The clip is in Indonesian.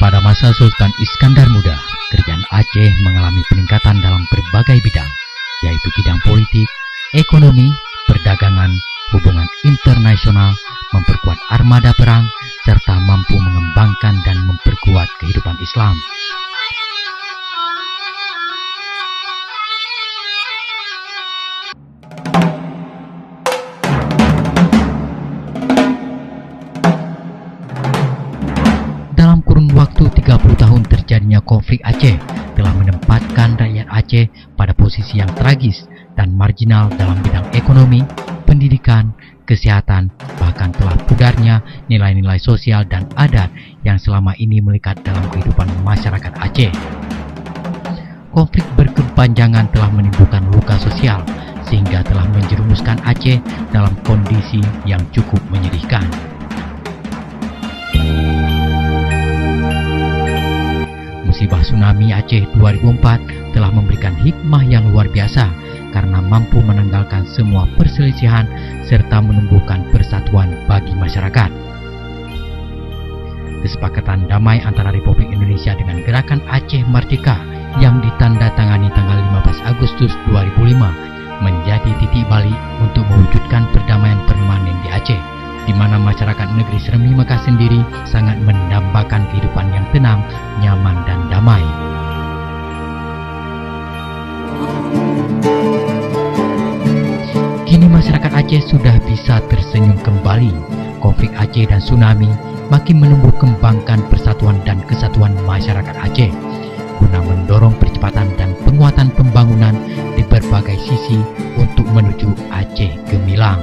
Pada masa Sultan Iskandar Muda, kerajaan Aceh mengalami peningkatan dalam berbagai bidang, yaitu bidang politik, ekonomi, perdagangan, hubungan internasional, memperkuat armada perang, serta mampu mengembangkan dan memperkuat kehidupan Islam. Dalam kurun waktu 30 tahun terjadinya konflik Aceh telah menempatkan rakyat Aceh pada posisi yang tragis dan marginal dalam bidang ekonomi, pendidikan, kesehatan, bahkan telah pudarnya nilai-nilai sosial dan adat yang selama ini melekat dalam kehidupan masyarakat Aceh. Konflik berkepanjangan telah menimbulkan luka sosial sehingga telah menjerumuskan Aceh dalam kondisi yang cukup menyedihkan. Musibah tsunami Aceh 2004 telah memberikan hikmah yang luar biasa karena mampu menanggalkan semua perselisihan serta menumbuhkan persatuan bagi masyarakat. Kesepakatan damai antara Republik Indonesia dengan Gerakan Aceh Merdeka yang ditandatangani tanggal 15 Agustus 2005 menjadi titik balik untuk mewujudkan perdamaian permanen di Aceh, di mana masyarakat negeri Serembi Mekah sendiri sangat mendambakan kehidupan yang tenang, nyaman, dan damai. Kini masyarakat Aceh sudah bisa tersenyum kembali. Konflik Aceh dan tsunami makin menumbuh kembangkan persatuan dan kesatuan masyarakat Aceh guna mendorong percepatan dan penguatan pembangunan di berbagai sisi untuk menuju Aceh Gemilang.